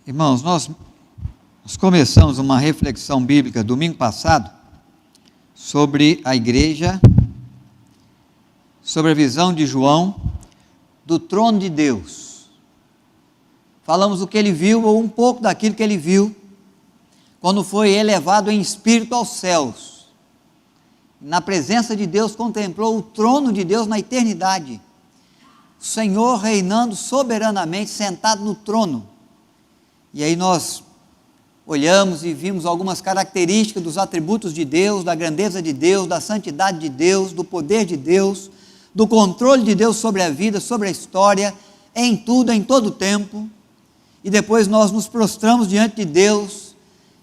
Irmãos, nós começamos uma reflexão bíblica domingo passado sobre a igreja, sobre a visão de João do trono de Deus. Falamos o que ele viu, ou um pouco daquilo que ele viu, quando foi elevado em espírito aos céus. Na presença de Deus, contemplou o trono de Deus na eternidade. O Senhor reinando soberanamente, sentado no trono. E aí nós olhamos e vimos algumas características dos atributos de Deus, da grandeza de Deus, da santidade de Deus, do poder de Deus, do controle de Deus sobre a vida, sobre a história, em tudo, em todo o tempo. E depois nós nos prostramos diante de Deus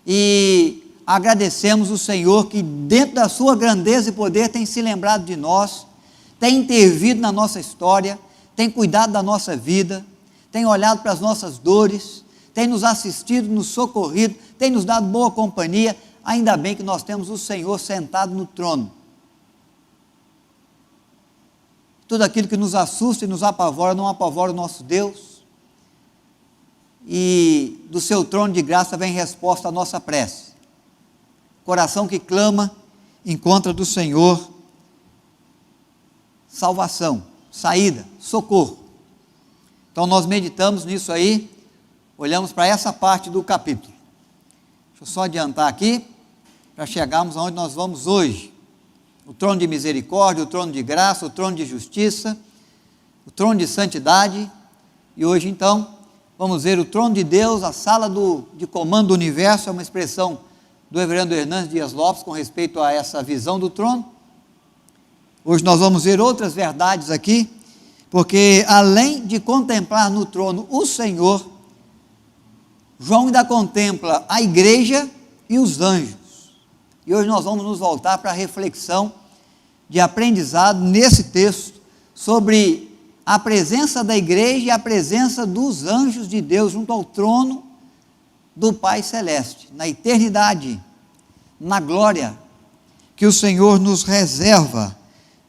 e agradecemos o Senhor que dentro da sua grandeza e poder tem se lembrado de nós, tem intervido na nossa história, tem cuidado da nossa vida, tem olhado para as nossas dores, tem nos assistido, nos socorrido, tem nos dado boa companhia. Ainda bem que nós temos o Senhor sentado no trono. Tudo aquilo que nos assusta e nos apavora, não apavora o nosso Deus. E do seu trono de graça vem resposta à nossa prece. Coração que clama, encontra do Senhor salvação, saída, socorro. Então nós meditamos nisso aí, olhamos para essa parte do capítulo. Deixa eu só adiantar aqui, para chegarmos aonde nós vamos hoje. O trono de misericórdia, o trono de graça, o trono de justiça, o trono de santidade. E hoje então, vamos ver o trono de Deus, a sala de comando do universo, é uma expressão do reverendo Hernandes Dias Lopes com respeito a essa visão do trono. Hoje nós vamos ver outras verdades aqui, porque além de contemplar no trono o Senhor, João ainda contempla a igreja e os anjos. E hoje nós vamos nos voltar para a reflexão de aprendizado nesse texto sobre a presença da igreja e a presença dos anjos de Deus junto ao trono do Pai Celeste, na eternidade, na glória que o Senhor nos reserva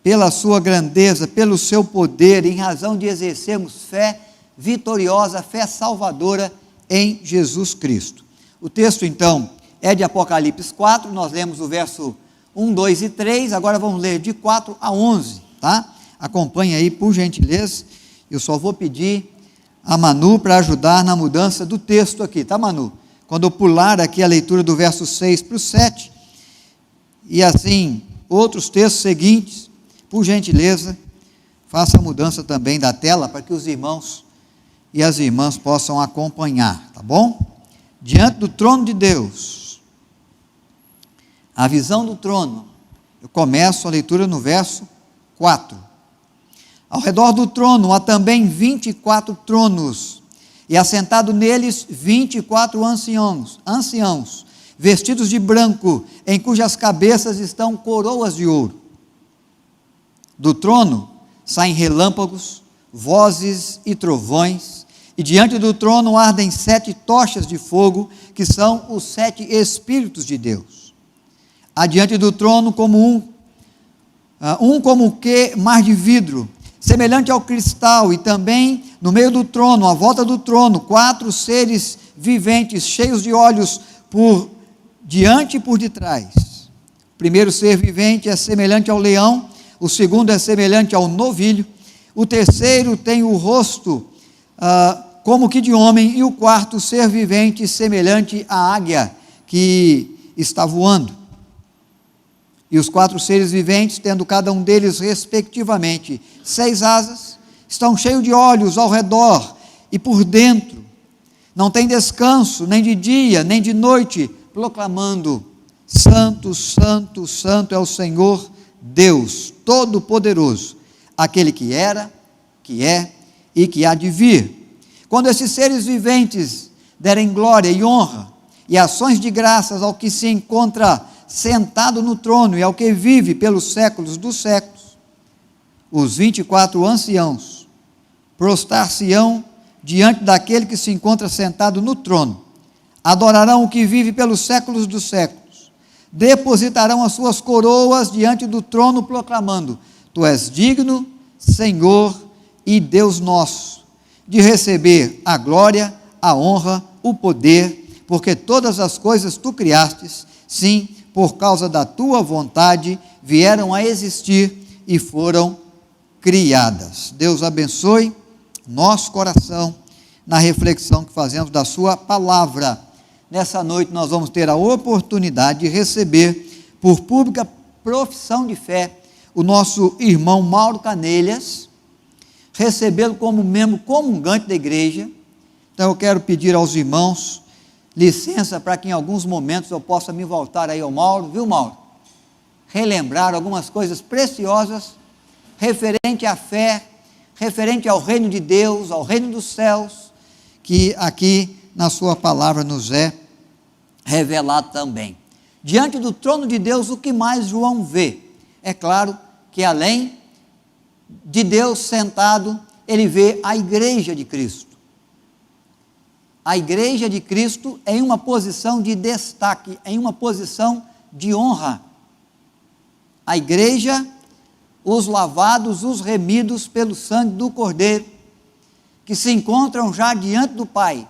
pela sua grandeza, pelo seu poder, em razão de exercermos fé vitoriosa, fé salvadora em Jesus Cristo. O texto então é de Apocalipse 4, nós lemos o verso 1, 2 e 3, agora vamos ler de 4 a 11, tá? Acompanhe aí por gentileza, eu só vou pedir a Manu para ajudar na mudança do texto aqui, tá Manu? Quando eu pular aqui a leitura do verso 6 para o 7, e assim outros textos seguintes, por gentileza, faça a mudança também da tela para que os irmãos e as irmãs possam acompanhar, tá bom? Diante do trono de Deus, a visão do trono, eu começo a leitura no verso 4. Ao redor do trono há também 24 tronos, e assentado neles 24 anciãos, vestidos de branco, em cujas cabeças estão coroas de ouro. Do trono saem relâmpagos, vozes e trovões, e diante do trono ardem 7 tochas de fogo, que são os 7 Espíritos de Deus. Há diante do trono como como que mar de vidro, semelhante ao cristal, e também no meio do trono, à volta do trono, 4 seres viventes, cheios de olhos por diante e por detrás. O primeiro ser vivente é semelhante ao leão, o segundo é semelhante ao novilho, o terceiro tem o rosto como que de homem, e o quarto ser vivente semelhante à águia que está voando. E os 4 seres viventes, tendo cada um deles respectivamente 6 asas, estão cheios de olhos ao redor e por dentro, não tem descanso, nem de dia, nem de noite, proclamando: Santo, Santo, Santo é o Senhor Deus Todo-Poderoso, aquele que era, que é e que há de vir. Quando esses seres viventes derem glória e honra e ações de graças ao que se encontra sentado no trono e ao que vive pelos séculos dos séculos, os 24 anciãos prostrar-se-ão diante daquele que se encontra sentado no trono, adorarão o que vive pelos séculos dos séculos, depositarão as suas coroas diante do trono, proclamando: Tu és digno, Senhor e Deus nosso, de receber a glória, a honra, o poder, porque todas as coisas tu criastes, sim, por causa da tua vontade, vieram a existir e foram criadas. Deus abençoe nosso coração na reflexão que fazemos da sua palavra. Nessa noite nós vamos ter a oportunidade de receber, por pública profissão de fé, o nosso irmão Mauro Canelhas, recebê-lo como membro comungante da igreja. Então eu quero pedir aos irmãos licença para que em alguns momentos eu possa me voltar aí ao Mauro, viu, Mauro? Relembrar algumas coisas preciosas referente à fé, referente ao reino de Deus, ao reino dos céus, que aqui na sua palavra nos é revelado também. Diante do trono de Deus, o que mais João vê? É claro que além de Deus sentado, ele vê a igreja de Cristo. A igreja de Cristo em uma posição de destaque, em uma posição de honra. A igreja, os lavados, os remidos pelo sangue do Cordeiro, que se encontram já diante do Pai,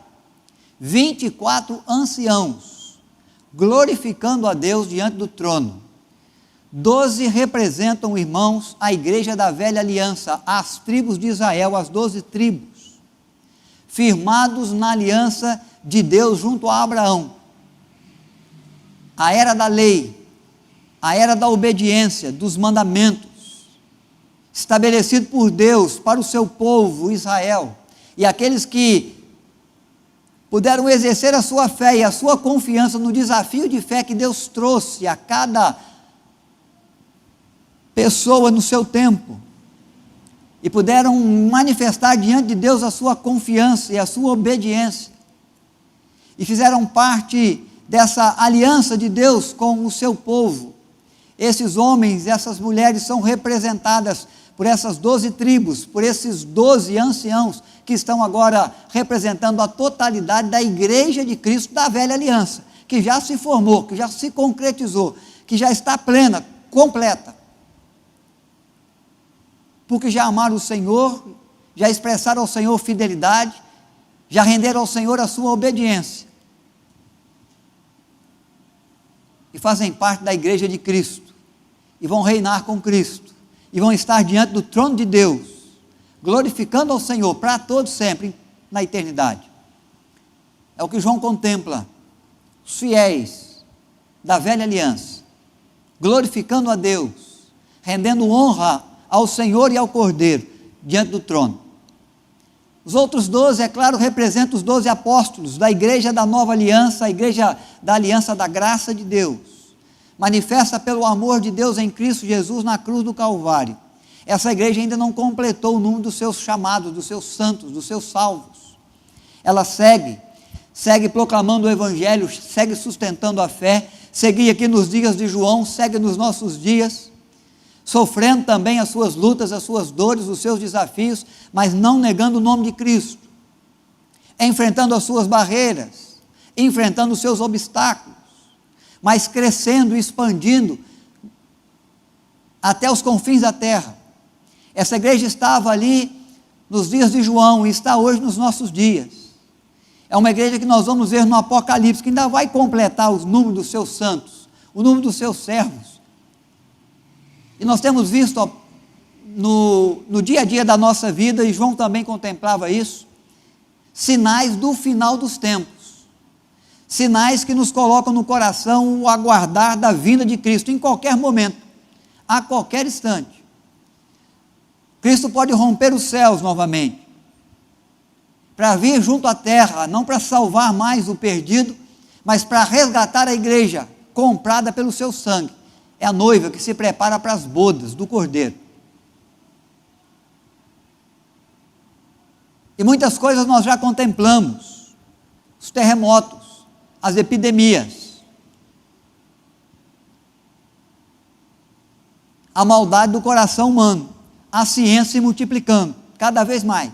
24 anciãos, glorificando a Deus diante do trono. 12 representam, irmãos, a igreja da velha aliança, as tribos de Israel, as 12 tribos, firmados na aliança de Deus junto a Abraão. A era da lei, a era da obediência, dos mandamentos, estabelecido por Deus para o seu povo, Israel, e aqueles que puderam exercer a sua fé e a sua confiança no desafio de fé que Deus trouxe a cada pessoa no seu tempo, e puderam manifestar diante de Deus a sua confiança e a sua obediência, e fizeram parte dessa aliança de Deus com o seu povo. Esses homens e essas mulheres são representadas por essas 12 tribos, por esses 12 anciãos, que estão agora representando a totalidade da igreja de Cristo da velha aliança, que já se formou, que já se concretizou, que já está plena, completa, porque já amaram o Senhor, já expressaram ao Senhor fidelidade, já renderam ao Senhor a sua obediência, e fazem parte da igreja de Cristo, e vão reinar com Cristo, e vão estar diante do trono de Deus, glorificando ao Senhor para todos sempre, na eternidade. É o que João contempla, os fiéis da velha aliança, glorificando a Deus, rendendo honra ao Senhor e ao Cordeiro, diante do trono. Os outros 12, é claro, representam os 12 apóstolos da igreja da nova aliança, a igreja da aliança da graça de Deus, manifesta pelo amor de Deus em Cristo Jesus na cruz do Calvário. Essa igreja ainda não completou o número dos seus chamados, dos seus santos, dos seus salvos. Ela segue proclamando o Evangelho, segue sustentando a fé, segue aqui nos dias de João, segue nos nossos dias, sofrendo também as suas lutas, as suas dores, os seus desafios, mas não negando o nome de Cristo, enfrentando as suas barreiras, enfrentando os seus obstáculos, mas crescendo e expandindo até os confins da terra. Essa igreja estava ali nos dias de João e está hoje nos nossos dias. É uma igreja que nós vamos ver no Apocalipse, que ainda vai completar os números dos seus santos, o número dos seus servos. E nós temos visto no dia a dia da nossa vida, e João também contemplava isso, sinais do final dos tempos, sinais que nos colocam no coração o aguardar da vinda de Cristo em qualquer momento, a qualquer instante. Cristo pode romper os céus novamente, para vir junto à terra, não para salvar mais o perdido, mas para resgatar a igreja, comprada pelo seu sangue. É a noiva que se prepara para as bodas do Cordeiro. E muitas coisas nós já contemplamos, os terremotos, as epidemias, a maldade do coração humano, a ciência se multiplicando, cada vez mais.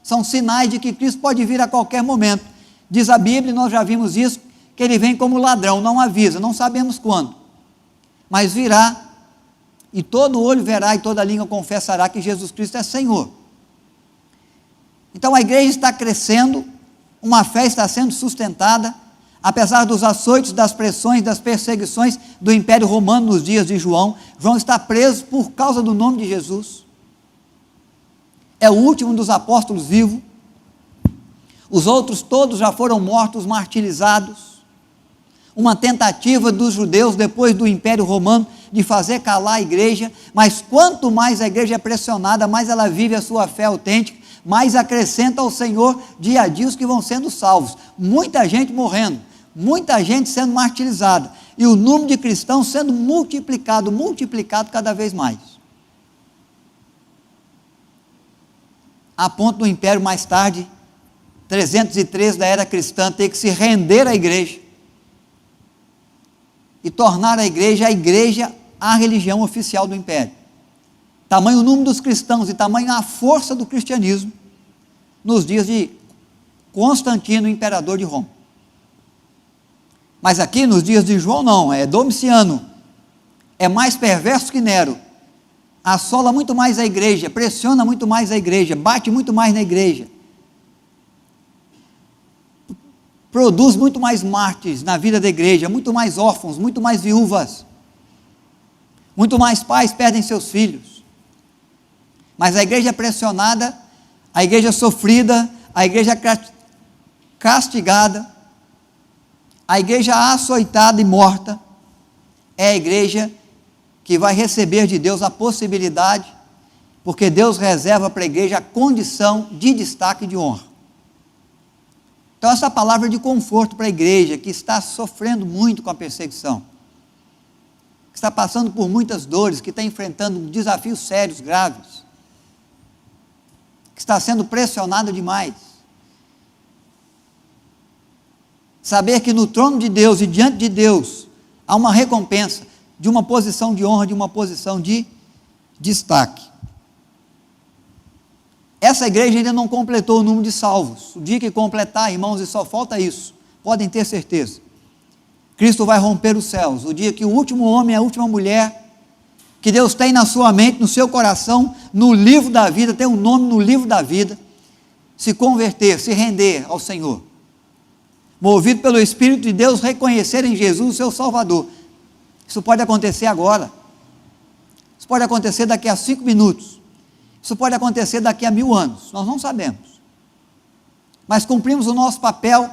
São sinais de que Cristo pode vir a qualquer momento. Diz a Bíblia, e nós já vimos isso, que ele vem como ladrão, não avisa, não sabemos quando, mas virá, e todo olho verá e toda língua confessará que Jesus Cristo é Senhor. Então a igreja está crescendo, uma fé está sendo sustentada, apesar dos açoites, das pressões, das perseguições do Império Romano nos dias de João. João está preso por causa do nome de Jesus. É o último dos apóstolos vivo. Os outros todos já foram mortos, martirizados. Uma tentativa dos judeus, depois do Império Romano, de fazer calar a igreja, mas quanto mais a igreja é pressionada, mais ela vive a sua fé autêntica, mais acrescenta ao Senhor dia a dia os que vão sendo salvos. Muita gente morrendo, muita gente sendo martirizada, e o número de cristãos sendo multiplicado cada vez mais. A ponto do Império mais tarde, 313 da era cristã, ter que se render à igreja, e tornar a igreja a religião oficial do Império. Tamanho o número dos cristãos e tamanho a força do cristianismo nos dias de Constantino, imperador de Roma. Mas aqui nos dias de João não, é Domiciano, é mais perverso que Nero, assola muito mais a igreja, pressiona muito mais a igreja, bate muito mais na igreja, produz muito mais mártires na vida da igreja, muito mais órfãos, muito mais viúvas, muito mais pais perdem seus filhos. Mas a igreja pressionada, a igreja sofrida, a igreja castigada, a igreja açoitada e morta, é a igreja que vai receber de Deus a possibilidade, porque Deus reserva para a igreja a condição de destaque e de honra. Então essa palavra é de conforto para a igreja que está sofrendo muito com a perseguição, que está passando por muitas dores, que está enfrentando desafios sérios, graves, que está sendo pressionado demais. Saber que no trono de Deus e diante de Deus há uma recompensa de uma posição de honra, de uma posição de destaque. Essa igreja ainda não completou o número de salvos. O dia que completar, irmãos, e só falta isso, podem ter certeza, Cristo vai romper os céus. O dia que o último homem, a última mulher, que Deus tem na sua mente, no seu coração, no livro da vida, tem um nome no livro da vida, se converter, se render ao Senhor, movido pelo Espírito de Deus, reconhecer em Jesus o seu Salvador. Isso pode acontecer agora, isso pode acontecer daqui a 5 minutos, isso pode acontecer daqui a 1000 anos, nós não sabemos, mas cumprimos o nosso papel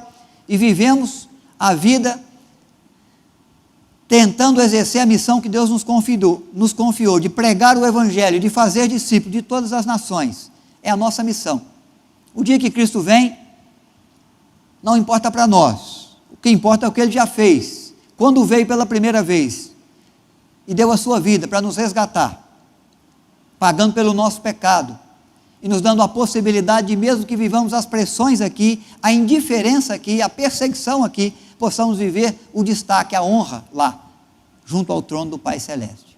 e vivemos a vida tentando exercer a missão que Deus nos confiou, de pregar o Evangelho, de fazer discípulos de todas as nações. É a nossa missão. O dia que Cristo vem, não importa para nós, o que importa é o que Ele já fez, quando veio pela primeira vez, e deu a sua vida para nos resgatar, pagando pelo nosso pecado, e nos dando a possibilidade de, mesmo que vivamos as pressões aqui, a indiferença aqui, a perseguição aqui, possamos viver o destaque, a honra lá, junto ao trono do Pai Celeste.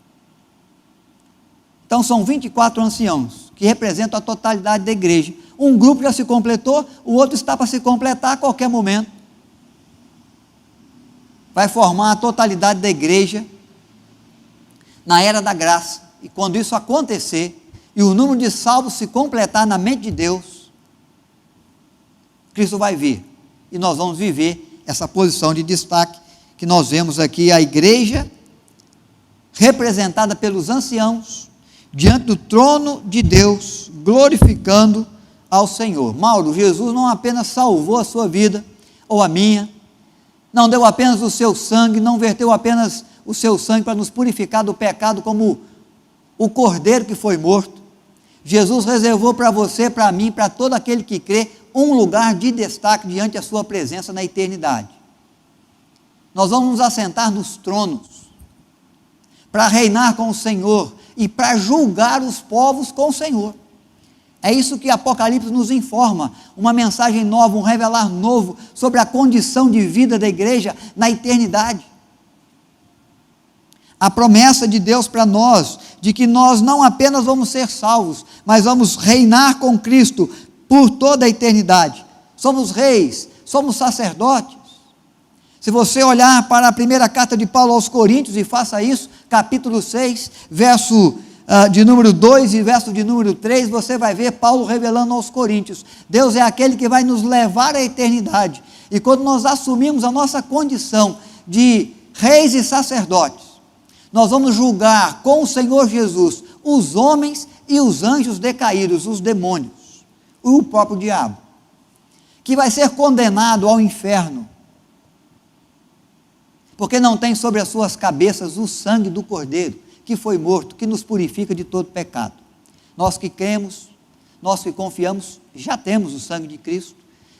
Então são 24 anciãos, que representam a totalidade da igreja. Um grupo já se completou, o outro está para se completar a qualquer momento. Vai formar a totalidade da igreja na era da graça. E quando isso acontecer, e o número de salvos se completar na mente de Deus, Cristo vai vir, e nós vamos viver essa posição de destaque, que nós vemos aqui, a igreja, representada pelos anciãos, diante do trono de Deus, glorificando ao Senhor. Mauro, Jesus não apenas salvou a sua vida, ou a minha, não deu apenas o seu sangue, não verteu apenas o seu sangue para nos purificar do pecado, como o cordeiro que foi morto. Jesus reservou para você, para mim, para todo aquele que crê, um lugar de destaque diante da sua presença na eternidade. Nós vamos nos assentar nos tronos, para reinar com o Senhor, e para julgar os povos com o Senhor. É isso que Apocalipse nos informa, uma mensagem nova, um revelar novo, sobre a condição de vida da igreja na eternidade. A promessa de Deus para nós, de que nós não apenas vamos ser salvos, mas vamos reinar com Cristo por toda a eternidade. Somos reis, somos sacerdotes. Se você olhar para a primeira carta de Paulo aos Coríntios, e faça isso, capítulo 6, verso de número 2 e verso de número 3, você vai ver Paulo revelando aos coríntios, Deus é aquele que vai nos levar à eternidade, e quando nós assumimos a nossa condição de reis e sacerdotes, nós vamos julgar com o Senhor Jesus os homens e os anjos decaídos, os demônios, o próprio diabo, que vai ser condenado ao inferno, porque não tem sobre as suas cabeças o sangue do Cordeiro, que foi morto, que nos purifica de todo pecado. Nós que cremos, nós que confiamos, já temos o sangue de Cristo,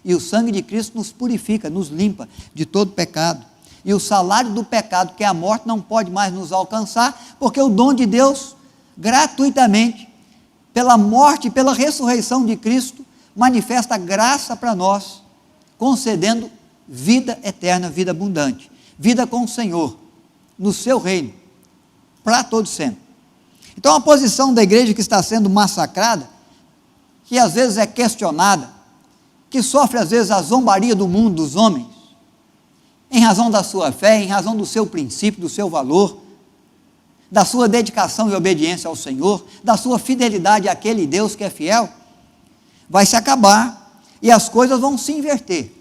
e o sangue de Cristo nos purifica, nos limpa de todo pecado, e o salário do pecado, que é a morte, não pode mais nos alcançar, porque o dom de Deus, gratuitamente, pela morte e pela ressurreição de Cristo, manifesta graça para nós, concedendo vida eterna, vida abundante, vida com o Senhor, no seu reino, para todo sempre. Então a posição da igreja que está sendo massacrada, que às vezes é questionada, que sofre às vezes a zombaria do mundo, dos homens, em razão da sua fé, em razão do seu princípio, do seu valor, da sua dedicação e obediência ao Senhor, da sua fidelidade àquele Deus que é fiel, vai se acabar e as coisas vão se inverter.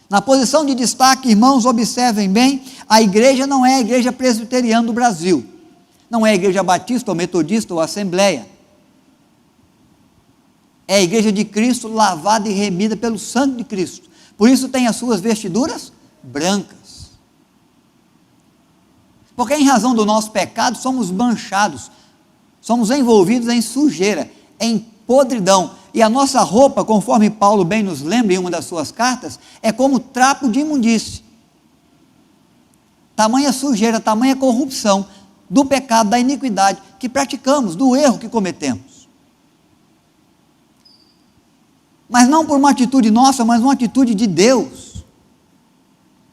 Na posição de destaque, irmãos, observem bem, a igreja não é a igreja presbiteriana do Brasil, não é a igreja batista ou metodista ou assembleia, é a igreja de Cristo lavada e remida pelo sangue de Cristo, por isso tem as suas vestiduras brancas, porque em razão do nosso pecado somos manchados, somos envolvidos em sujeira, em podridão, e a nossa roupa, conforme Paulo bem nos lembra em uma das suas cartas, é como trapo de imundície, tamanha sujeira, tamanha corrupção do pecado, da iniquidade que praticamos, do erro que cometemos, mas não por uma atitude nossa, mas uma atitude de Deus,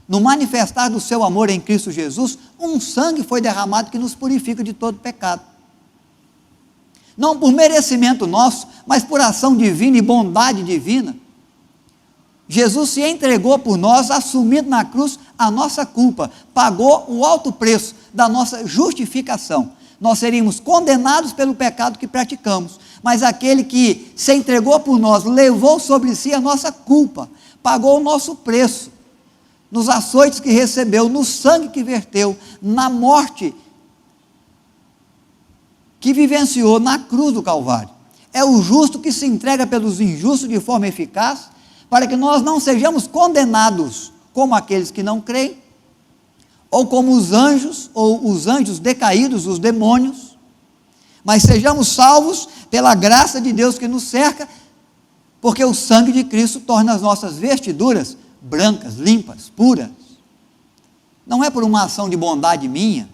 no manifestar do seu amor em Cristo Jesus, um sangue foi derramado que nos purifica de todo pecado, não por merecimento nosso, mas por ação divina e bondade divina. Jesus se entregou por nós, assumindo na cruz a nossa culpa, pagou o alto preço da nossa justificação. Nós seríamos condenados pelo pecado que praticamos, mas aquele que se entregou por nós, levou sobre si a nossa culpa, pagou o nosso preço, nos açoites que recebeu, no sangue que verteu, na morte que vivenciou na cruz do Calvário. É o justo que se entrega pelos injustos de forma eficaz, para que nós não sejamos condenados como aqueles que não creem, ou como os anjos decaídos, os demônios, mas sejamos salvos pela graça de Deus que nos cerca, porque o sangue de Cristo torna as nossas vestiduras brancas, limpas, puras. Não é por uma ação de bondade minha,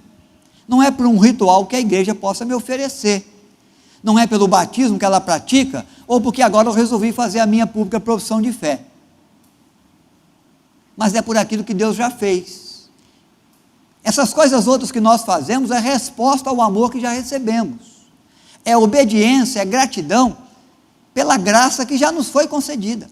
não é por um ritual que a igreja possa me oferecer, não é pelo batismo que ela pratica, ou porque agora eu resolvi fazer a minha pública profissão de fé, mas é por aquilo que Deus já fez. Essas coisas outras que nós fazemos é resposta ao amor que já recebemos, é obediência, é gratidão pela graça que já nos foi concedida.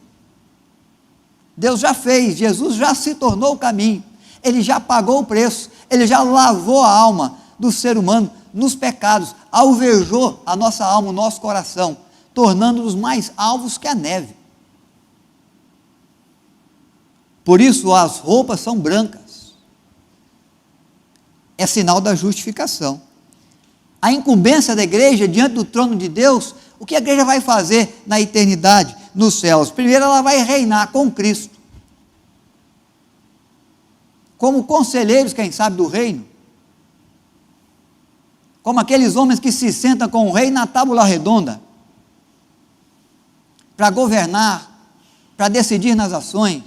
Deus já fez, Jesus já se tornou o caminho, Ele já pagou o preço, Ele já lavou a alma do ser humano nos pecados, alvejou a nossa alma, o nosso coração, tornando-nos mais alvos que a neve. Por isso as roupas são brancas, é sinal da justificação. A incumbência da igreja diante do trono de Deus, o que a igreja vai fazer na eternidade, nos céus? Primeiro, ela vai reinar com Cristo, como conselheiros, quem sabe, do reino, como aqueles homens que se sentam com o rei na tábua redonda, para governar, para decidir nas ações,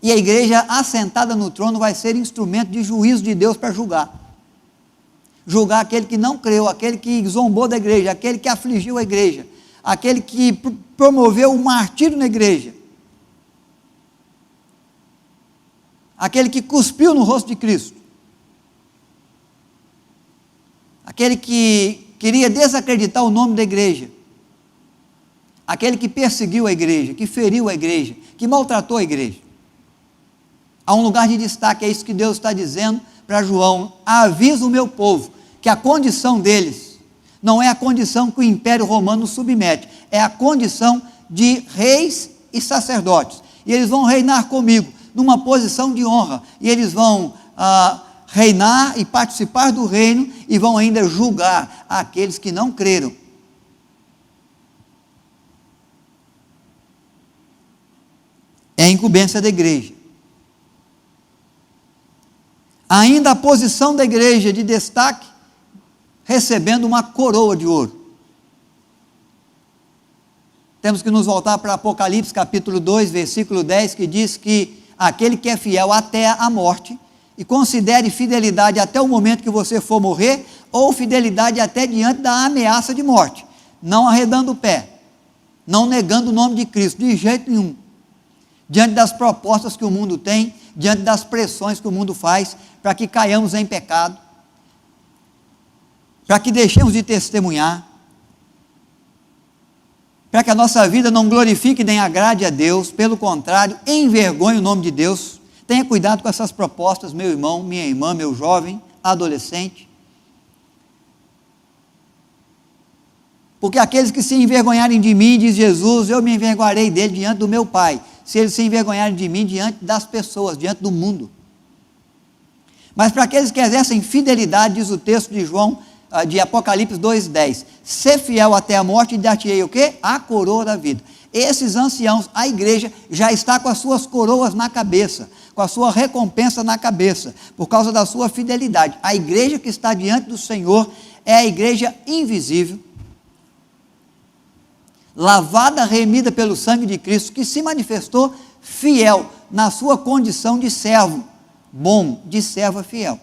e a igreja assentada no trono vai ser instrumento de juízo de Deus para julgar aquele que não creu, aquele que zombou da igreja, aquele que afligiu a igreja, aquele que promoveu o martírio na igreja, aquele que cuspiu no rosto de Cristo, aquele que queria desacreditar o nome da igreja, aquele que perseguiu a igreja, que feriu a igreja, que maltratou a igreja. Há um lugar de destaque, é isso que Deus está dizendo para João: avisa o meu povo que a condição deles não é a condição que o Império Romano submete, é a condição de reis e sacerdotes. E eles vão reinar comigo, numa posição de honra, e eles vão reinar e participar do reino, e vão ainda julgar aqueles que não creram. É a incumbência da igreja. Ainda a posição da igreja de destaque, recebendo uma coroa de ouro. Temos que nos voltar para Apocalipse capítulo 2, versículo 10, que diz que aquele que é fiel até a morte, e considere fidelidade até o momento que você for morrer, ou fidelidade até diante da ameaça de morte, não arredando o pé, não negando o nome de Cristo, de jeito nenhum, diante das propostas que o mundo tem, diante das pressões que o mundo faz, para que caiamos em pecado, para que deixemos de testemunhar, para que a nossa vida não glorifique nem agrade a Deus, pelo contrário, envergonhe o nome de Deus. Tenha cuidado com essas propostas, meu irmão, minha irmã, meu jovem, adolescente. Porque aqueles que se envergonharem de mim, diz Jesus, eu me envergonharei dele diante do meu Pai, se eles se envergonharem de mim diante das pessoas, diante do mundo. Mas para aqueles que exercem fidelidade, diz o texto de João, de Apocalipse 2,10, ser fiel até a morte, e dar-te-ei o quê? A coroa da vida. Esses anciãos, a igreja já está com as suas coroas na cabeça, com a sua recompensa na cabeça, por causa da sua fidelidade. A igreja que está diante do Senhor é a igreja invisível, lavada, remida pelo sangue de Cristo, que se manifestou fiel na sua condição de servo bom, de serva fiel,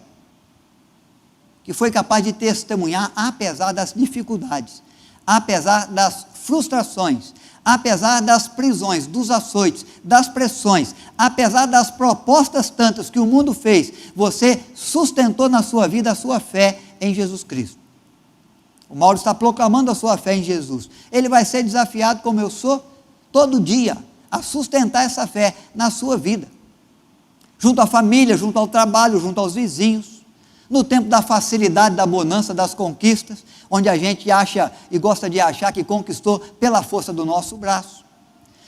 que foi capaz de testemunhar apesar das dificuldades, apesar das frustrações, apesar das prisões, dos açoites, das pressões, apesar das propostas tantas que o mundo fez, você sustentou na sua vida a sua fé em Jesus Cristo. O Mauro está proclamando a sua fé em Jesus. Ele vai ser desafiado, como eu sou, todo dia, a sustentar essa fé na sua vida, junto à família, junto ao trabalho, junto aos vizinhos, no tempo da facilidade, da bonança, das conquistas, onde a gente acha e gosta de achar que conquistou pela força do nosso braço,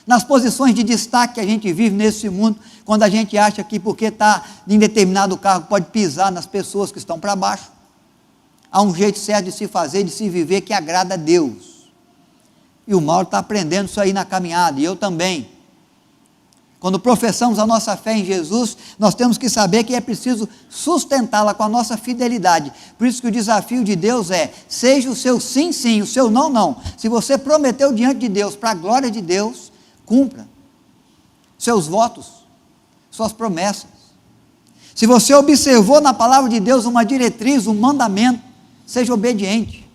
nas posições de destaque que a gente vive nesse mundo, quando a gente acha que porque está em determinado cargo pode pisar nas pessoas que estão para baixo. Há um jeito certo de se fazer, de se viver, que agrada a Deus, e o Mauro está aprendendo isso aí na caminhada, e eu também. Quando professamos a nossa fé em Jesus, nós temos que saber que é preciso sustentá-la com a nossa fidelidade. Por isso que o desafio de Deus é, seja o seu sim, sim, o seu não, não. Se você prometeu diante de Deus, para a glória de Deus, cumpra seus votos, suas promessas. Se você observou na palavra de Deus uma diretriz, um mandamento, seja obediente,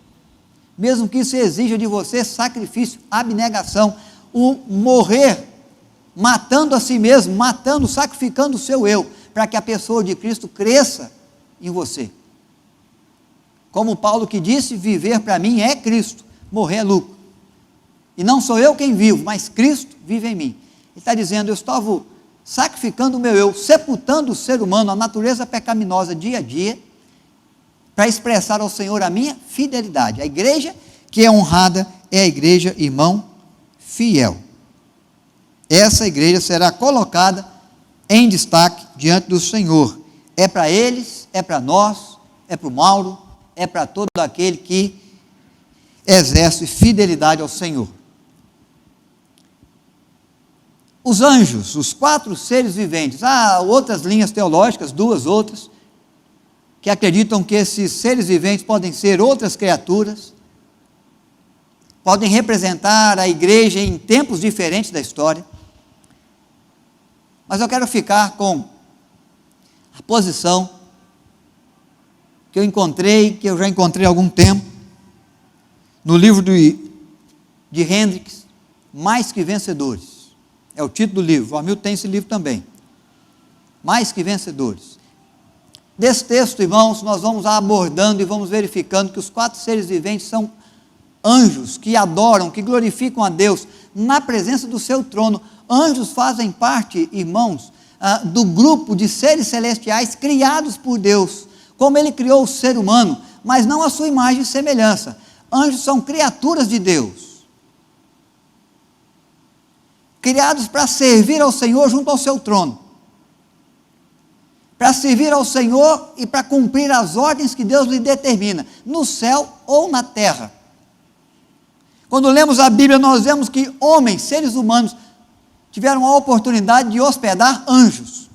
mesmo que isso exija de você sacrifício, abnegação, o morrer matando a si mesmo, matando, sacrificando o seu eu, para que a pessoa de Cristo cresça em você. Como Paulo que disse, viver para mim é Cristo, morrer é lucro. E não sou eu quem vivo, mas Cristo vive em mim. Ele está dizendo, eu estava sacrificando o meu eu, sepultando o ser humano, a natureza pecaminosa dia a dia, para expressar ao Senhor a minha fidelidade. A igreja que é honrada é a igreja, irmão, fiel. Essa igreja será colocada em destaque diante do Senhor. É para eles, é para nós, é para o Mauro, é para todo aquele que exerce fidelidade ao Senhor. Os anjos, os 4 seres viventes, há outras linhas teológicas, 2 outras, que acreditam que esses seres viventes podem ser outras criaturas, podem representar a igreja em tempos diferentes da história. Mas eu quero ficar com a posição que eu já encontrei há algum tempo, no livro de Hendricks, Mais que Vencedores. É o título do livro, o Hamilton tem esse livro também. Mais que Vencedores. Desse texto, irmãos, nós vamos abordando e vamos verificando que os 4 seres viventes são anjos que adoram, que glorificam a Deus na presença do seu trono. Anjos fazem parte, irmãos, do grupo de seres celestiais criados por Deus. Como Ele criou o ser humano, mas não a sua imagem e semelhança. Anjos são criaturas de Deus, criados para servir ao Senhor junto ao seu trono, para servir ao Senhor e para cumprir as ordens que Deus lhe determina, no céu ou na terra. Quando lemos a Bíblia, nós vemos que homens, seres humanos, tiveram a oportunidade de hospedar anjos,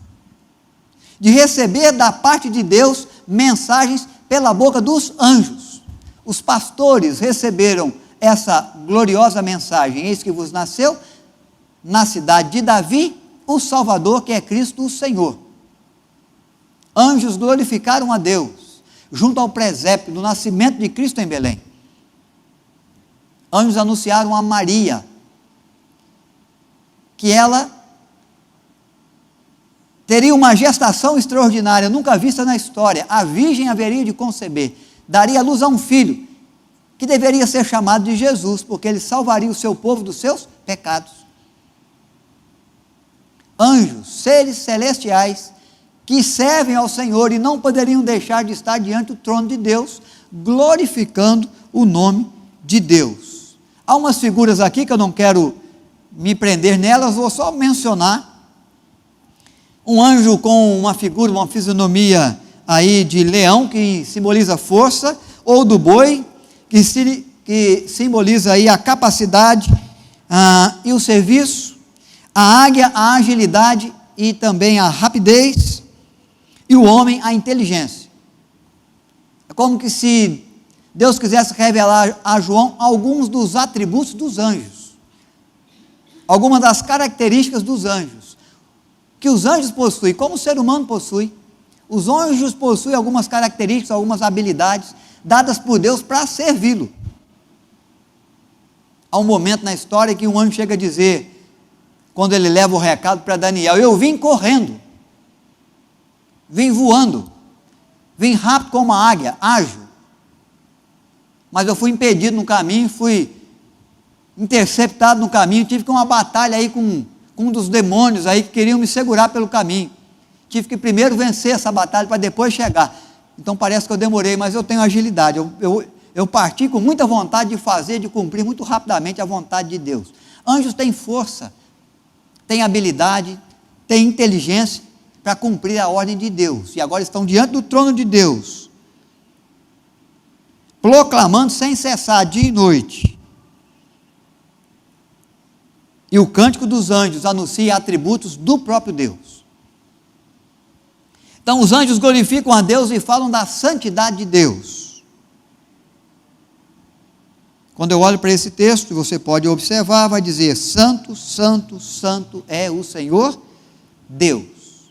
de receber da parte de Deus mensagens pela boca dos anjos. Os pastores receberam essa gloriosa mensagem: eis que vos nasceu na cidade de Davi o Salvador, que é Cristo o Senhor. Anjos glorificaram a Deus junto ao presépio do nascimento de Cristo em Belém. Anjos anunciaram a Maria que ela teria uma gestação extraordinária, nunca vista na história. A virgem haveria de conceber, daria à luz a um filho, que deveria ser chamado de Jesus, porque ele salvaria o seu povo dos seus pecados. Anjos, seres celestiais, que servem ao Senhor e não poderiam deixar de estar diante do trono de Deus, glorificando o nome de Deus. Há umas figuras aqui que eu não quero me prender nelas, vou só mencionar. Um anjo com uma figura, uma fisionomia aí de leão, que simboliza força, ou do boi, que simboliza aí a capacidade e o serviço, a águia, a agilidade e também a rapidez, e o homem, a inteligência. É como que se Deus quisesse revelar a João alguns dos atributos dos anjos, algumas das características dos anjos, que os anjos possuem, como o ser humano possui. Os anjos possuem algumas características, algumas habilidades, dadas por Deus para servi-lo. Há um momento na história que um anjo chega a dizer, quando ele leva o recado para Daniel: eu vim correndo, vim voando, vim rápido como uma águia, ágil, mas eu fui impedido no caminho, fui interceptado no caminho, tive que uma batalha aí com um dos demônios aí que queriam me segurar pelo caminho, tive que primeiro vencer essa batalha para depois chegar. Então parece que eu demorei, mas eu tenho agilidade, eu parti com muita vontade de fazer, de cumprir muito rapidamente a vontade de Deus. Anjos têm força, têm habilidade, têm inteligência para cumprir a ordem de Deus, e agora estão diante do trono de Deus, proclamando sem cessar, dia e noite. E o cântico dos anjos anuncia atributos do próprio Deus. Então os anjos glorificam a Deus e falam da santidade de Deus. Quando eu olho para esse texto, você pode observar, vai dizer: santo, santo, santo é o Senhor Deus.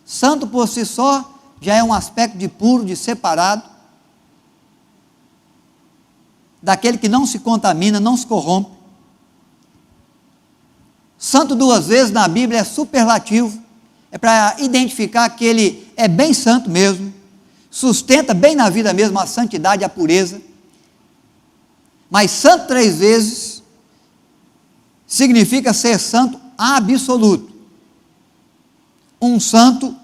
Santo por si só já é um aspecto de puro, de separado, daquele que não se contamina, não se corrompe. Santo duas vezes na Bíblia é superlativo, é para identificar que ele é bem santo mesmo, sustenta bem na vida mesmo a santidade e a pureza. Mas santo três vezes significa ser santo absoluto, um santo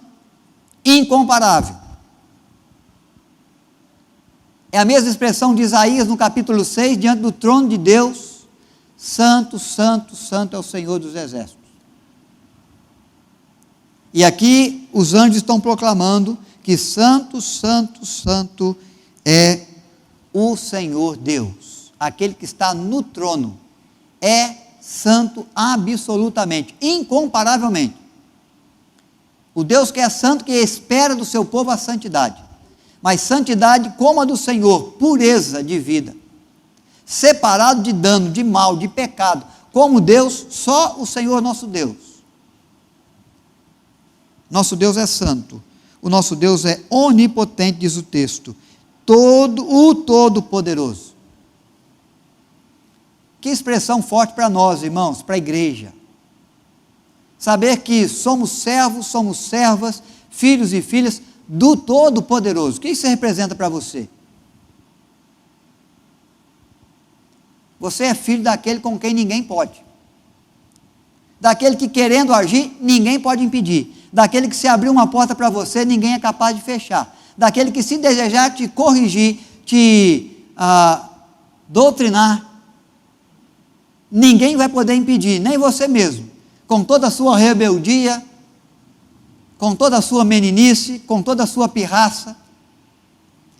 incomparável. É a mesma expressão de Isaías no capítulo 6, diante do trono de Deus: santo, santo, santo é o Senhor dos exércitos. E aqui os anjos estão proclamando que santo, santo, santo é o Senhor Deus, aquele que está no trono, é santo absolutamente, incomparavelmente. O Deus que é santo, que espera do seu povo a santidade, mas santidade como a do Senhor, pureza de vida, separado de dano, de mal, de pecado, como Deus, só o Senhor nosso Deus. Nosso Deus é santo, o nosso Deus é onipotente, diz o texto, todo-poderoso. Que expressão forte para nós, irmãos, para a igreja. Saber que somos servos, somos servas, filhos e filhas do Todo-Poderoso. O que isso representa para você? Você é filho daquele com quem ninguém pode, daquele que, querendo agir, ninguém pode impedir, daquele que, se abrir uma porta para você, ninguém é capaz de fechar, daquele que, se desejar te corrigir, te doutrinar, ninguém vai poder impedir, nem você mesmo, com toda a sua rebeldia, com toda a sua meninice, com toda a sua pirraça,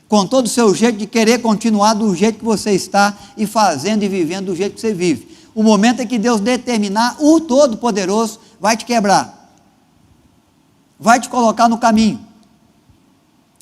com todo o seu jeito de querer continuar do jeito que você está e fazendo e vivendo do jeito que você vive. O momento em que Deus determinar, o Todo-Poderoso vai te quebrar, vai te colocar no caminho,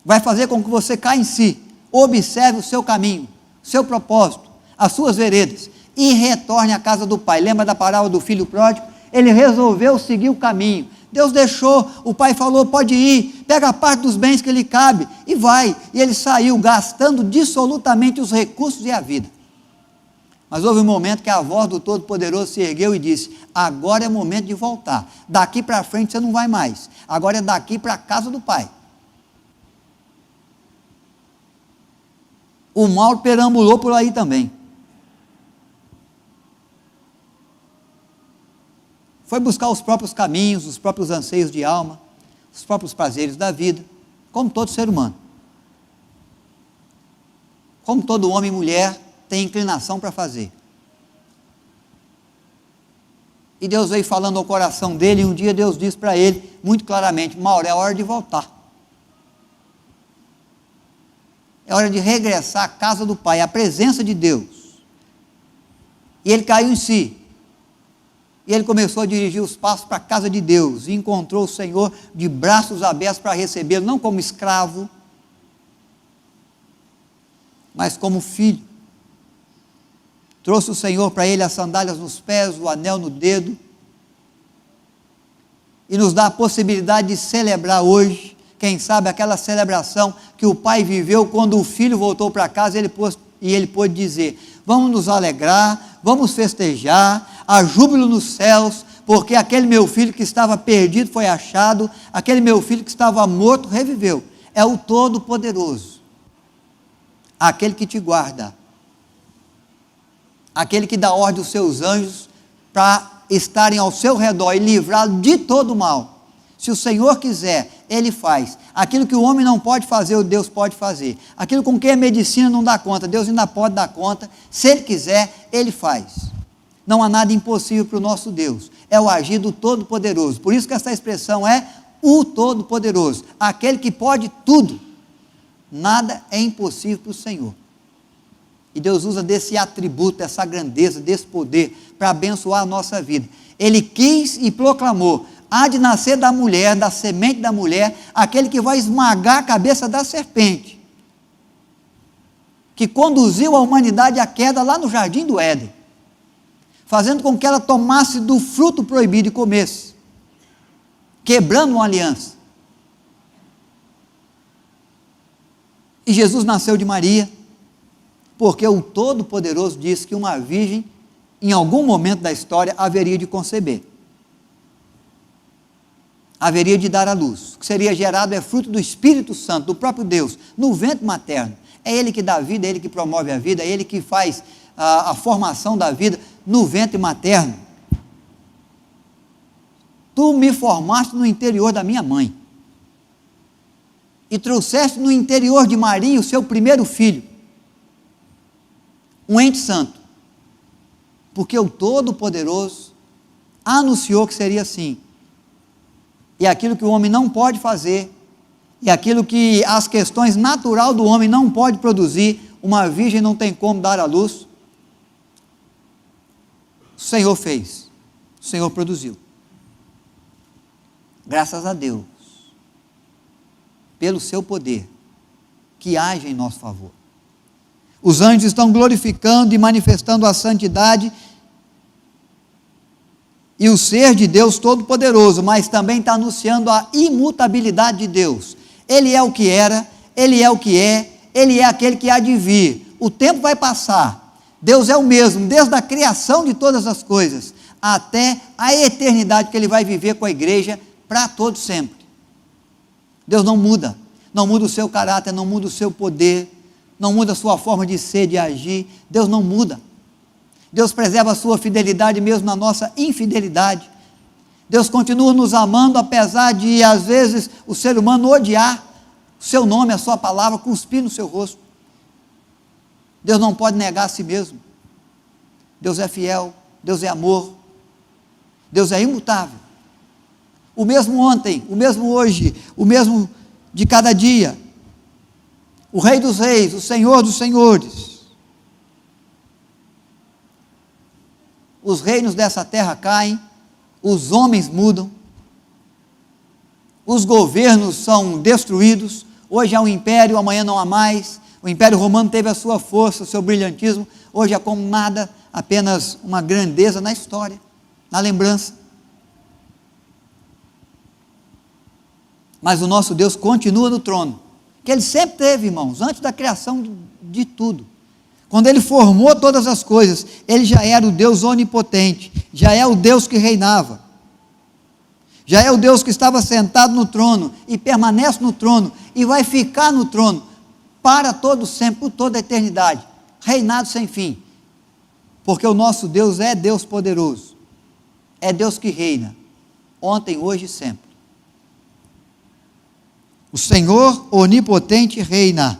vai fazer com que você caia em si, observe o seu caminho, o seu propósito, as suas veredas, e retorne à casa do Pai. Lembra da parábola do filho pródigo? Ele resolveu seguir o caminho. Deus deixou, o pai falou, pode ir, pega a parte dos bens que lhe cabe, e vai. E ele saiu gastando dissolutamente os recursos e a vida. Mas houve um momento que a voz do Todo-Poderoso se ergueu e disse: agora é momento de voltar, daqui para frente você não vai mais, agora é daqui para a casa do Pai. O mal perambulou por aí também. Foi buscar os próprios caminhos, os próprios anseios de alma, os próprios prazeres da vida, como todo ser humano. Como todo homem e mulher tem inclinação para fazer. E Deus veio falando ao coração dele, e um dia Deus disse para ele, muito claramente: Mauro, é hora de voltar. É hora de regressar à casa do Pai, à presença de Deus. E ele caiu em si. E ele começou a dirigir os passos para a casa de Deus, e encontrou o Senhor de braços abertos para recebê-lo, não como escravo, mas como filho. Trouxe o Senhor para ele as sandálias nos pés, o anel no dedo, e nos dá a possibilidade de celebrar hoje, quem sabe aquela celebração que o pai viveu quando o filho voltou para casa, e ele pôde dizer: vamos nos alegrar, vamos festejar, há júbilo nos céus, porque aquele meu filho que estava perdido foi achado, aquele meu filho que estava morto reviveu. É o Todo-Poderoso, aquele que te guarda, aquele que dá ordem aos seus anjos para estarem ao seu redor e livrá-lo de todo o mal. Se o Senhor quiser, Ele faz. Aquilo que o homem não pode fazer, o Deus pode fazer. Aquilo com que a medicina não dá conta, Deus ainda pode dar conta. Se Ele quiser, Ele faz. Não há nada impossível para o nosso Deus. É o agir do Todo-Poderoso. Por isso que essa expressão é o Todo-Poderoso. Aquele que pode tudo. Nada é impossível para o Senhor. E Deus usa desse atributo, dessa grandeza, desse poder, para abençoar a nossa vida. Ele quis e proclamou: há de nascer da mulher, da semente da mulher, aquele que vai esmagar a cabeça da serpente, que conduziu a humanidade à queda lá no jardim do Éden, fazendo com que ela tomasse do fruto proibido e comesse, quebrando uma aliança. E Jesus nasceu de Maria, porque o Todo-Poderoso disse que uma virgem, em algum momento da história, haveria de conceber, haveria de dar à luz. O que seria gerado é fruto do Espírito Santo, do próprio Deus, no ventre materno. É Ele que dá a vida, é Ele que promove a vida, é Ele que faz a formação da vida no ventre materno. Tu me formaste no interior da minha mãe, e trouxeste no interior de Maria o seu primeiro filho, um ente santo, porque o Todo-Poderoso anunciou que seria assim. E aquilo que o homem não pode fazer, e aquilo que as questões naturais do homem não pode produzir, uma virgem não tem como dar à luz, o Senhor fez, o Senhor produziu. Graças a Deus, pelo seu poder, que age em nosso favor. Os anjos estão glorificando e manifestando a santidade e o ser de Deus Todo-Poderoso, mas também está anunciando a imutabilidade de Deus. Ele é o que era, Ele é o que é, Ele é aquele que há de vir. O tempo vai passar, Deus é o mesmo, desde a criação de todas as coisas, até a eternidade que Ele vai viver com a igreja, para todo sempre. Deus não muda o seu caráter, não muda o seu poder, não muda a sua forma de ser, de agir. Deus não muda. Deus preserva a sua fidelidade mesmo na nossa infidelidade. Deus continua nos amando, apesar de, às vezes, o ser humano odiar seu nome, a sua palavra, cuspir no seu rosto. Deus não pode negar a si mesmo. Deus é fiel, Deus é amor, Deus é imutável. O mesmo ontem, o mesmo hoje, o mesmo de cada dia. O Rei dos Reis, o Senhor dos Senhores. Os reinos dessa terra caem, os homens mudam, os governos são destruídos. Hoje há um império, amanhã não há mais. O Império Romano teve a sua força, o seu brilhantismo. Hoje é como nada, apenas uma grandeza na história, na lembrança. Mas o nosso Deus continua no trono, que Ele sempre teve, irmãos, antes da criação de tudo. Quando Ele formou todas as coisas, Ele já era o Deus onipotente, já é o Deus que reinava, já é o Deus que estava sentado no trono, e permanece no trono, e vai ficar no trono, para todo sempre, por toda a eternidade, reinado sem fim, porque o nosso Deus é Deus poderoso, é Deus que reina, ontem, hoje e sempre. O Senhor onipotente reina,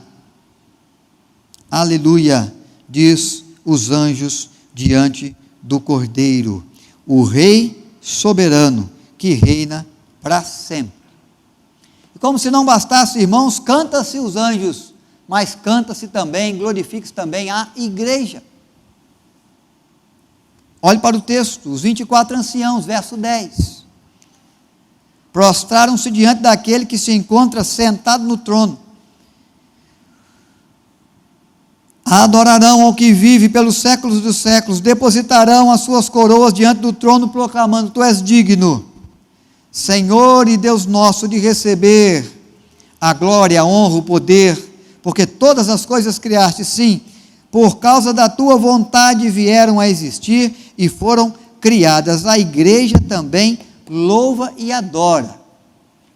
aleluia, diz os anjos diante do Cordeiro, o Rei soberano, que reina para sempre. E como se não bastasse, irmãos, canta-se os anjos, mas canta-se também, glorifica-se também a igreja. Olhe para o texto, os 24 anciãos, verso 10. Prostraram-se diante daquele que se encontra sentado no trono. Adorarão ao que vive pelos séculos dos séculos, depositarão as suas coroas diante do trono, proclamando: Tu és digno, Senhor e Deus nosso, de receber a glória, a honra, o poder, porque todas as coisas criaste, sim, por causa da tua vontade vieram a existir e foram criadas. A igreja também louva e adora,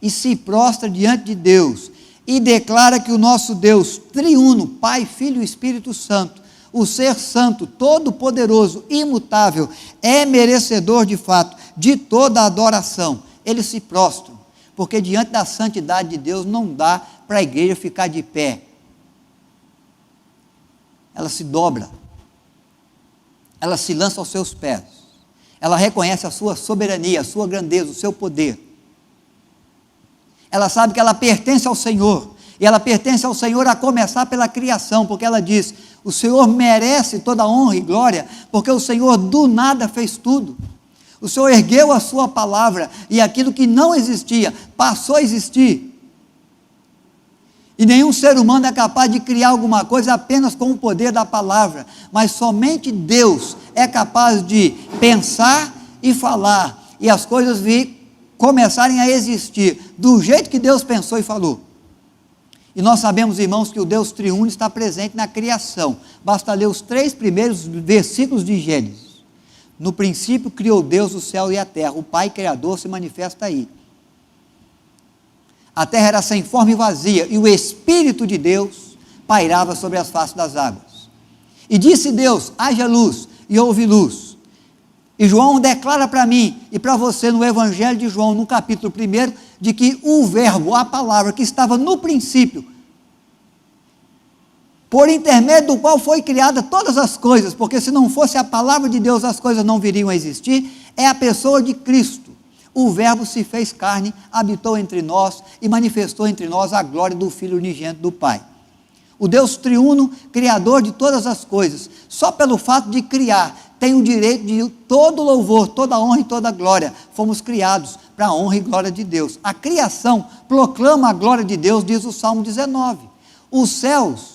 e se prostra diante de Deus, e declara que o nosso Deus, triuno, Pai, Filho e Espírito Santo, o ser santo, todo-poderoso, imutável, é merecedor de fato de toda a adoração. Eles se prostram, porque diante da santidade de Deus não dá para a igreja ficar de pé, ela se dobra, ela se lança aos seus pés, ela reconhece a sua soberania, a sua grandeza, o seu poder. Ela sabe que ela pertence ao Senhor, e ela pertence ao Senhor a começar pela criação, porque ela diz: o Senhor merece toda a honra e glória, porque o Senhor do nada fez tudo. O Senhor ergueu a sua palavra, e aquilo que não existia, passou a existir. E nenhum ser humano é capaz de criar alguma coisa apenas com o poder da palavra, mas somente Deus é capaz de pensar e falar, e as coisas começarem a existir, do jeito que Deus pensou e falou. E nós sabemos, irmãos, que o Deus triuno está presente na criação, basta ler os 3 primeiros versículos de Gênesis. No princípio criou Deus o céu e a terra, o Pai Criador se manifesta aí. A terra era sem forma e vazia, e o Espírito de Deus pairava sobre as faces das águas. E disse Deus: haja luz, e houve luz. E João declara para mim e para você no Evangelho de João, no capítulo 1, de que o verbo, a palavra que estava no princípio, por intermédio do qual foi criada todas as coisas, porque se não fosse a palavra de Deus as coisas não viriam a existir, é a pessoa de Cristo. O verbo se fez carne, habitou entre nós e manifestou entre nós a glória do Filho unigênito do Pai. O Deus triuno, criador de todas as coisas, só pelo fato de criar, tem o direito de todo louvor, toda honra e toda glória. Fomos criados para a honra e glória de Deus. A criação proclama a glória de Deus, diz o Salmo 19. Os céus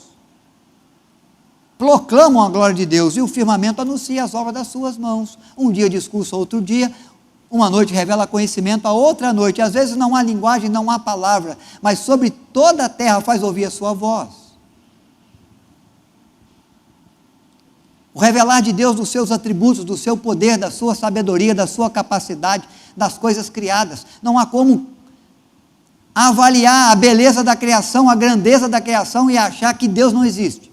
proclamam a glória de Deus, e o firmamento anuncia as obras das suas mãos. Um dia discurso, outro dia. Uma noite revela conhecimento, a outra noite, às vezes não há linguagem, não há palavra, mas sobre toda a terra faz ouvir a sua voz. O revelar de Deus dos seus atributos, do seu poder, da sua sabedoria, da sua capacidade, das coisas criadas. Não há como avaliar a beleza da criação, a grandeza da criação e achar que Deus não existe.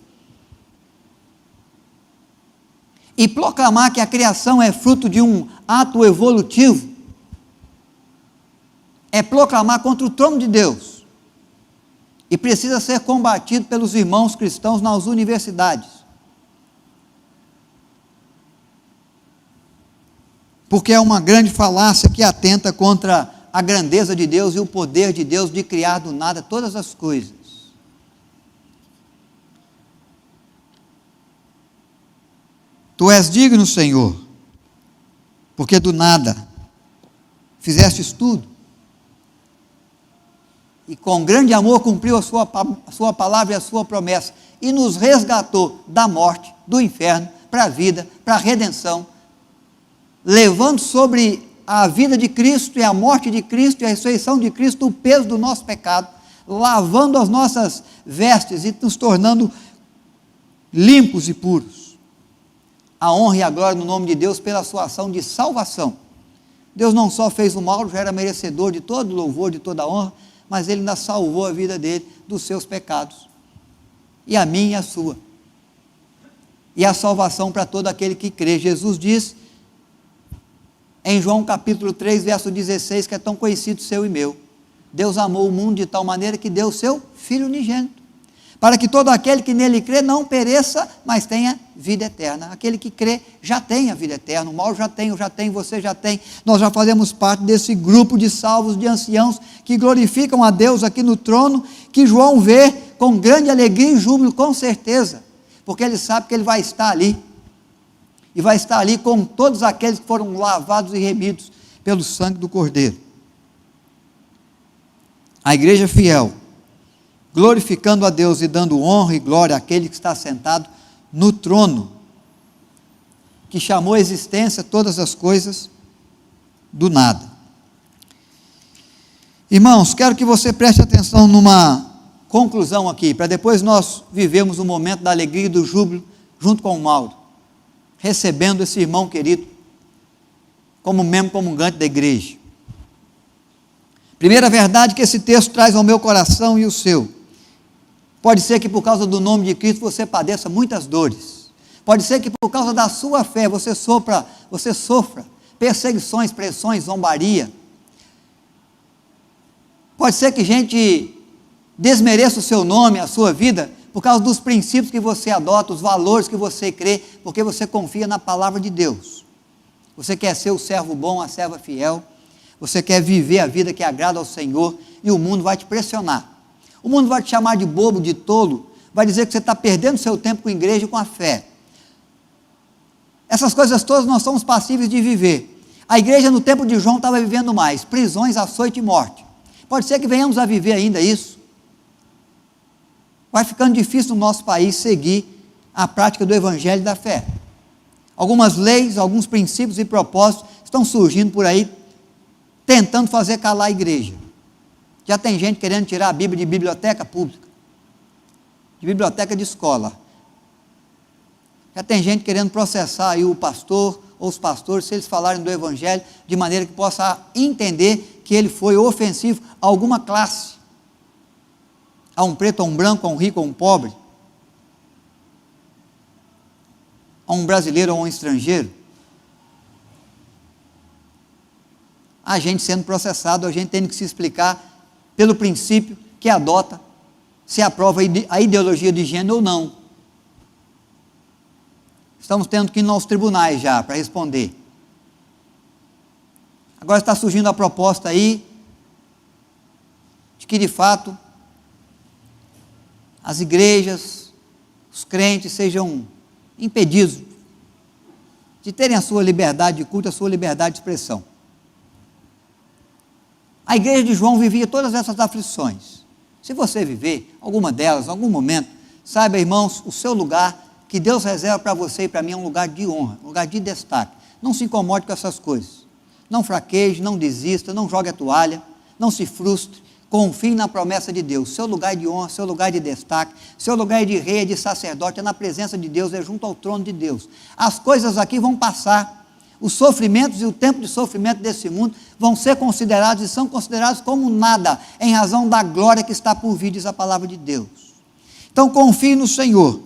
E proclamar que a criação é fruto de um ato evolutivo, é proclamar contra o trono de Deus. e precisa ser combatido pelos irmãos cristãos nas universidades. Porque é uma grande falácia que atenta contra a grandeza de Deus e o poder de Deus de criar do nada todas as coisas. Tu és digno, Senhor, porque do nada fizestes tudo, e com grande amor cumpriu a sua palavra e a sua promessa, e nos resgatou da morte, do inferno, para a vida, para a redenção, levando sobre a vida de Cristo e a morte de Cristo e a ressurreição de Cristo o peso do nosso pecado, lavando as nossas vestes e nos tornando limpos e puros. A honra e a glória no nome de Deus pela sua ação de salvação. Deus não só fez o mal, já era merecedor de todo louvor, de toda honra, mas Ele ainda salvou a vida dele dos seus pecados, e a minha e a sua, e a salvação para todo aquele que crê. Jesus diz, em João capítulo 3, verso 16, que é tão conhecido seu e meu, Deus amou o mundo de tal maneira que deu o seu Filho unigênito, para que todo aquele que nele crê não pereça, mas tenha vida eterna. Aquele que crê já tem a vida eterna. O mal já tem, eu já tenho, você já tem. Nós já fazemos parte desse grupo de salvos, de anciãos, que glorificam a Deus aqui no trono, que João vê com grande alegria e júbilo, com certeza, porque ele sabe que ele vai estar ali, e vai estar ali com todos aqueles que foram lavados e remidos pelo sangue do Cordeiro. A igreja fiel, glorificando a Deus e dando honra e glória àquele que está sentado no trono, que chamou à existência todas as coisas do nada. Irmãos, quero que você preste atenção numa conclusão aqui, para depois nós vivermos um momento da alegria e do júbilo, junto com o Mauro, recebendo esse irmão querido, como membro comungante da igreja. Primeira verdade que esse texto traz ao meu coração e o seu. Pode ser que por causa do nome de Cristo você padeça muitas dores. Pode ser que por causa da sua fé você sofra perseguições, pressões, zombaria. Pode ser que gente desmereça o seu nome, a sua vida, por causa dos princípios que você adota, os valores que você crê, porque você confia na palavra de Deus. Você quer ser o servo bom, a serva fiel. Você quer viver a vida que agrada ao Senhor, e o mundo vai te pressionar. O mundo vai te chamar de bobo, de tolo, vai dizer que você está perdendo seu tempo com a igreja e com a fé. Essas coisas todas nós somos passíveis de viver. A igreja no tempo de João estava vivendo mais, prisões, açoite e morte. Pode ser que venhamos a viver ainda isso. Vai ficando difícil no nosso país seguir a prática do evangelho e da fé. Algumas leis, alguns princípios e propósitos estão surgindo por aí, tentando fazer calar a igreja. Já tem gente querendo tirar a Bíblia de biblioteca pública, de biblioteca de escola. Já tem gente querendo processar aí o pastor ou os pastores, se eles falarem do evangelho, de maneira que possa entender que ele foi ofensivo a alguma classe, a um preto, a um branco, a um rico, a um pobre, a um brasileiro ou a um estrangeiro. A gente sendo processado, a gente tendo que se explicar pelo princípio que adota, se aprova a ideologia de gênero ou não. Estamos tendo que ir aos tribunais já, para responder. Agora está surgindo a proposta aí, de que de fato, as igrejas, os crentes sejam impedidos de terem a sua liberdade de culto, a sua liberdade de expressão. A igreja de João vivia todas essas aflições. Se você viver alguma delas, em algum momento, saiba, irmãos, o seu lugar que Deus reserva para você e para mim é um lugar de honra, um lugar de destaque. Não se incomode com essas coisas. Não fraqueje, não desista, não jogue a toalha, não se frustre, confie na promessa de Deus. Seu lugar de honra, seu lugar de destaque, seu lugar de rei, de sacerdote, é na presença de Deus, é junto ao trono de Deus. As coisas aqui vão passar. Os sofrimentos e o tempo de sofrimento desse mundo vão ser considerados e são considerados como nada, em razão da glória que está por vir, diz a palavra de Deus. Então confie no Senhor,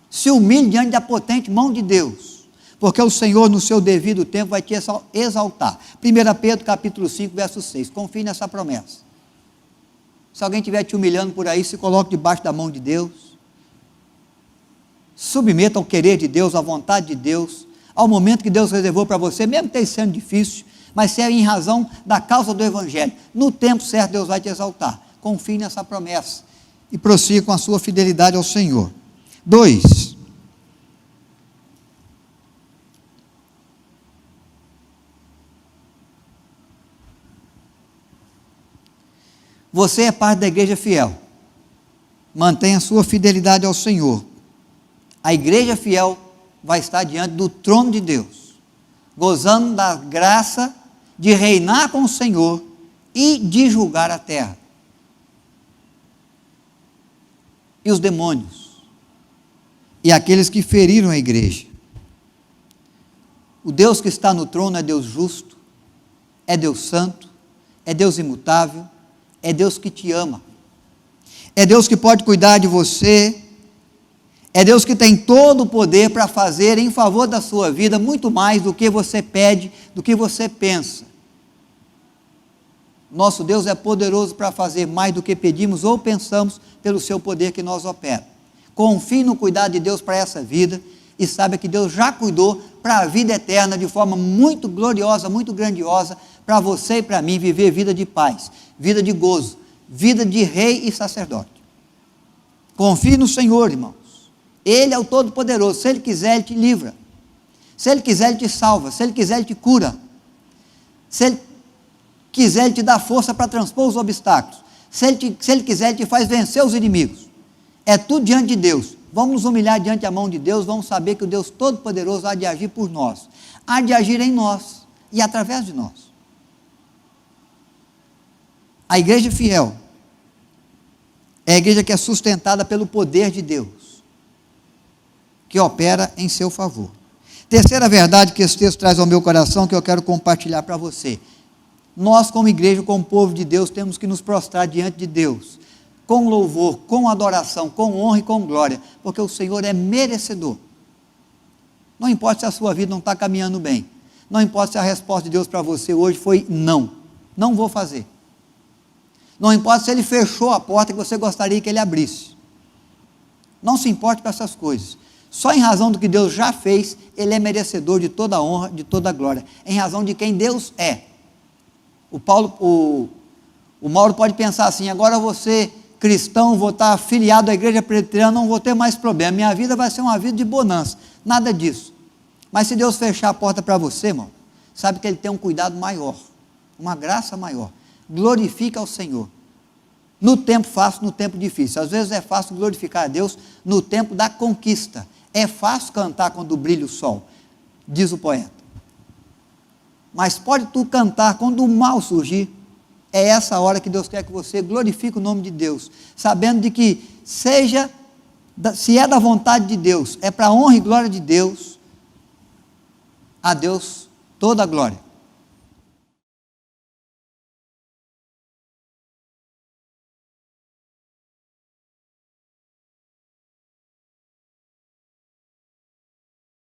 se humilhe diante da potente mão de Deus, porque o Senhor no seu devido tempo vai te exaltar. 1 Pedro capítulo 5, verso 6, confie nessa promessa. Se alguém estiver te humilhando por aí, se coloque debaixo da mão de Deus. Submeta ao querer de Deus, à vontade de Deus, ao momento que Deus reservou para você, mesmo que esteja sendo difícil, mas se é em razão da causa do Evangelho. No tempo certo, Deus vai te exaltar. Confie nessa promessa e prossiga com a sua fidelidade ao Senhor. 2. Você é parte da igreja fiel. Mantenha a sua fidelidade ao Senhor. A igreja fiel vai estar diante do trono de Deus, gozando da graça de reinar com o Senhor e de julgar a terra. E os demônios, e aqueles que feriram a igreja. O Deus que está no trono é Deus justo, é Deus santo, é Deus imutável, é Deus que te ama, é Deus que pode cuidar de você, é Deus que tem todo o poder para fazer em favor da sua vida muito mais do que você pede, do que você pensa. Nosso Deus é poderoso para fazer mais do que pedimos ou pensamos pelo seu poder que nós opera. Confie no cuidado de Deus para essa vida e saiba que Deus já cuidou para a vida eterna de forma muito gloriosa, muito grandiosa, para você e para mim viver vida de paz, vida de gozo, vida de rei e sacerdote. Confie no Senhor, irmãos. Ele é o Todo-Poderoso. Se Ele quiser, Ele te livra. Se Ele quiser, Ele te salva. Se Ele quiser, Ele te cura. Se Ele quiser, Ele te dá força para transpor os obstáculos. Se Ele quiser, Ele te faz vencer os inimigos. É tudo diante de Deus. Vamos nos humilhar diante da mão de Deus, vamos saber que o Deus Todo-Poderoso há de agir por nós, há de agir em nós e através de nós. A igreja fiel é a igreja que é sustentada pelo poder de Deus, que opera em seu favor. Terceira verdade que esse texto traz ao meu coração, que eu quero compartilhar para você. Nós, como igreja, como povo de Deus, temos que nos prostrar diante de Deus, com louvor, com adoração, com honra e com glória, porque o Senhor é merecedor. Não importa se a sua vida não está caminhando bem, não importa se a resposta de Deus para você hoje foi não, não vou fazer. Não importa se Ele fechou a porta que você gostaria que Ele abrisse. Não se importe com essas coisas. Só em razão do que Deus já fez, Ele é merecedor de toda a honra, de toda a glória. Em razão de quem Deus é. O Mauro pode pensar assim: agora eu vou ser cristão, vou estar afiliado à igreja presbiteriana, não vou ter mais problema. Minha vida vai ser uma vida de bonança. Nada disso. Mas se Deus fechar a porta para você, irmão, sabe que Ele tem um cuidado maior, uma graça maior. Glorifica ao Senhor. No tempo fácil, no tempo difícil. Às vezes é fácil glorificar a Deus no tempo da conquista. É fácil cantar quando brilha o sol, diz o poeta. Mas pode tu cantar quando o mal surgir. É essa hora que Deus quer que você glorifique o nome de Deus, sabendo de que se é da vontade de Deus, é para a honra e glória de Deus, a Deus toda a glória.